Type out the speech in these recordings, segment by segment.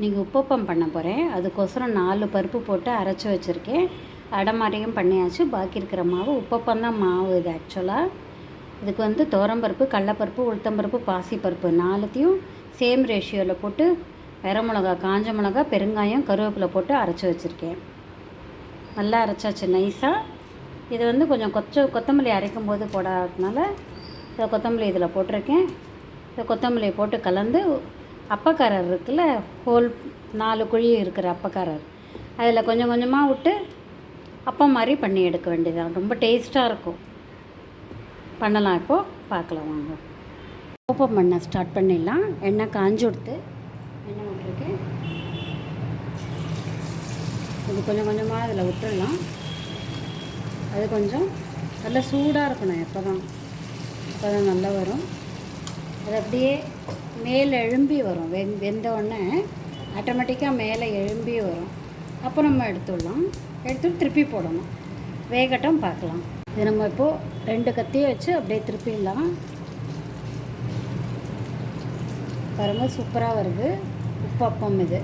நீங்கள் உப்பப்பம் பண்ண போகிறேன். அதுக்கோசரம் 4 பருப்பு போட்டு அரைச்சி வச்சுருக்கேன். அடை மாதிரியும் பண்ணியாச்சு. பாக்கி இருக்கிற மாவு உப்பப்பம் தான் மாவு. இது ஆக்சுவலாக இதுக்கு வந்து துவரம்பருப்பு, கடலப்பருப்பு, உளுத்தம்பருப்பு, பாசிப்பருப்பு 4த்தையும் சேம் ரேஷியோவில் போட்டு வரமிளகா, காஞ்ச மிளகா, பெருங்காயம், கருவேப்பிலை போட்டு அரைச்சி வச்சுருக்கேன். நல்லா அரைச்சாச்சு நைஸாக. இது வந்து கொஞ்சம் கொத்தமல்லி அரைக்கும் போது போடாததுனால இதை கொத்தமல்லி இதில் போட்டிருக்கேன். இந்த கொத்தமல்லியை போட்டு கலந்து அப்பக்காரர் இருக்குல்ல, ஹோல் 4 குழி இருக்கிற அப்பக்காரர், அதில் கொஞ்சம் கொஞ்சமாக விட்டு அப்பம் மாதிரி பண்ணி எடுக்க வேண்டியதான். ரொம்ப டேஸ்ட்டாக இருக்கும். பண்ணலாம். இப்போது பார்க்கலாம் வாங்க. அப்பம் பண்ண ஸ்டார்ட் பண்ணிடலாம். எண்ணெய் காஞ்சி கொடுத்து எண்ணெய் விட்டுருக்கேன். இது கொஞ்சம் கொஞ்சமாக அதில் விட்டுடலாம். அது கொஞ்சம் நல்லா சூடாக இருக்கணும். அப்போ தான் நல்லா வரும். அது அப்படியே மேலே எழும்பி வரும். வெந்த உடனே ஆட்டோமேட்டிக்காக மேலே எழும்பி வரும். அப்போ நம்ம எடுத்துடலாம். எடுத்துட்டு திருப்பி போடணும். வேகட்டும், பார்க்கலாம். இது நம்ம இப்போது 2 கத்தியை வச்சு அப்படியே திருப்பிடலாம். பாருங்கள், சூப்பராக வருது உப்பப்பம். இது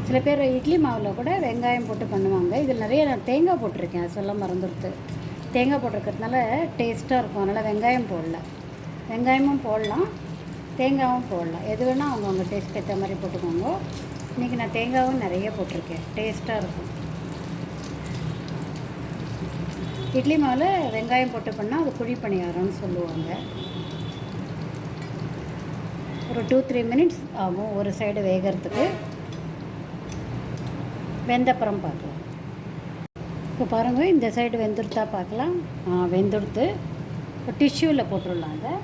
சில பேர் இட்லி மாவில் கூட வெங்காயம் போட்டு பண்ணுவாங்க. இதில் நிறைய நான் தேங்காய் போட்டிருக்கேன். அது சொல்ல மறந்துடுத்து. தேங்காய் போட்டிருக்கிறதுனால டேஸ்ட்டாக இருக்கும். அதனால் வெங்காயம் போடல. வெங்காயமும் போடலாம், தேங்காயும் போடலாம். எது வேணால் அவங்கவுங்க டேஸ்ட் ஏற்ற மாதிரி போட்டுக்கோங்க. இன்றைக்கி நான் தேங்காயும் நிறைய போட்டிருக்கேன். டேஸ்ட்டாக இருக்கும். இட்லி மாவில் வெங்காயம் போட்டு பண்ணால் அது குழி பணியாரம்னு சொல்லுவாங்க. ஒரு 2-3 மினிட்ஸ் ஆகும் ஒரு சைடு வேகிறதுக்கு. வெந்தப்புறம் பார்க்கலாம். இப்போ பாருங்கள், இந்த சைடு வெந்துடுத்தா பார்க்கலாம். வெந்துடுத்து. இப்போ டிஷ்யூவில் போட்டுடலாம். அதை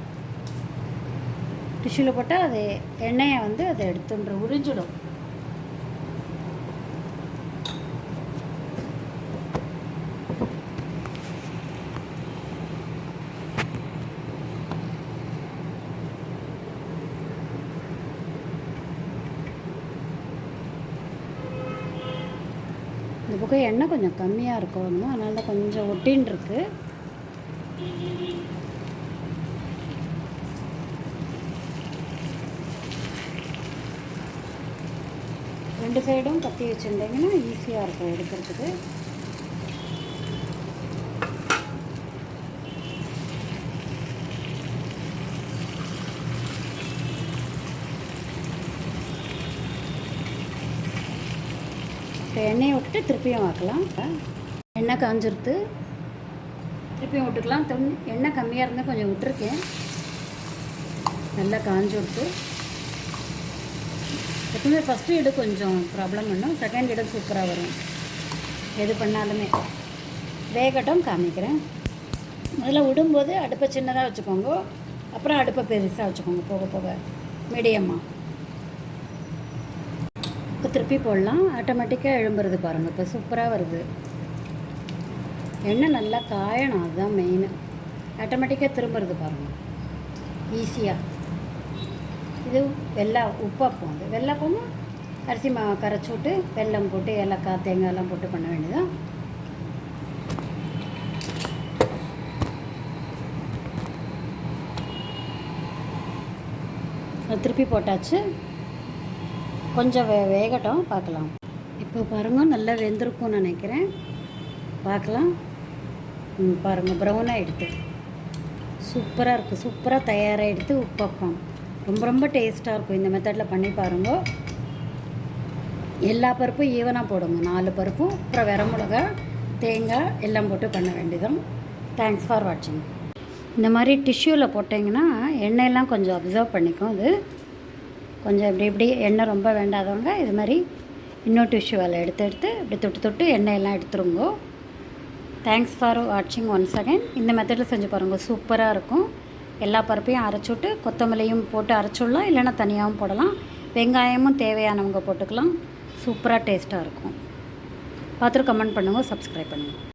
டிஷ்யூவில் போட்டால் அது எண்ணெயை வந்து அதை எடுத்துன்ற உறிஞ்சிடும். இந்த பக்கம் எண்ணெய் கொஞ்சம் கம்மியாக இருக்கணும். அதனால தான் கொஞ்சம் ஒட்டின்னு இருக்குது. ரெண்டு சைடும் கத்தி வச்சுருந்தீங்கன்னா ஈஸியாக இருக்கும் எடுக்கிறதுக்கு. இப்போ எண்ணெயை விட்டுட்டு திருப்பியும் வைக்கலாம். எண்ணெய் காஞ்சிருத்து, திருப்பியும் விட்டுக்கலாம். எண்ணெய் கம்மியாக இருந்தால் கொஞ்சம் விட்டுருக்கேன். நல்லா காஞ்சி விட்டு எப்பவுமே ஃபஸ்ட்டு இடு கொஞ்சம் ப்ராப்ளம் பண்ணும், செகண்ட் இடு சூப்பராக வரும். எது பண்ணாலுமே வேகட்டும், காமிக்கிறேன். முதல்ல விடும்போது அடுப்பை சின்னதாக வச்சுக்கோங்க, அப்புறம் அடுப்பை பெருசாக வச்சுக்கோங்க. போக போக மீடியமாக இப்போ திருப்பி போடலாம். ஆட்டோமேட்டிக்காக எழும்புறது பாருங்கள். இப்போ சூப்பராக வருது. எண்ணெய் நல்லா காயணும், அதுதான் மெயின். ஆட்டோமேட்டிக்காக திரும்புறது பாருங்கள், ஈஸியாக. இது உப்பப்பம். அது வெள்ளப்பமும் அரிசி மாவை கரைச்சி விட்டு வெல்லம் போட்டு ஏலக்காய் தேங்காயெல்லாம் போட்டு பண்ண வேண்டியதான். திருப்பி போட்டாச்சு. கொஞ்சம் வேகட்டும், பார்க்கலாம். இப்போ பாருங்கள், நல்லா வெந்திருக்கும்னு நினைக்கிறேன். பார்க்கலாம். பாருங்கள், ப்ரௌனாக எடுத்து சூப்பராக இருக்குது. சூப்பராக தயாராக எடுத்து உப்பப்பம் ரொம்ப ரொம்ப டேஸ்ட்டாக இருக்கும். இந்த மெத்தடில் பண்ணி பாருங்க. எல்லா பருப்பும் ஈவனாக போடுங்க. 4 பருப்பும் அப்புறம் வரமிளகா, தேங்காய் எல்லாம் போட்டு பண்ண வேண்டியதும். தேங்க்ஸ் ஃபார் வாட்சிங். இந்த மாதிரி டிஷ்யூவில் போட்டிங்கன்னா எண்ணெயெல்லாம் கொஞ்சம் அப்சர்வ் பண்ணிக்கும். இது கொஞ்சம் இப்படி எண்ணெய் ரொம்ப வேண்டாதவங்க இது மாதிரி இன்னும் டிஷ்யூவில் எடுத்து இப்படி தொட்டு எண்ணெயெல்லாம் எடுத்துருங்கோ. தேங்க்ஸ் ஃபார் வாட்சிங் ஒன்ஸ் அகைன். இந்த மெத்தடில் செஞ்சு பாருங்கள், சூப்பராக இருக்கும். எல்லா பருப்பையும் அரைச்சி விட்டு கொத்தமல்லியும் போட்டு அரைச்சிடலாம், இல்லைன்னா தனியாகவும் போடலாம். வெங்காயமும் தேவையானவங்க போட்டுக்கலாம். சூப்பராக டேஸ்ட்டாக இருக்கும். பார்த்துட்டு கமெண்ட் பண்ணுங்கள், சப்ஸ்கிரைப் பண்ணுங்கள்.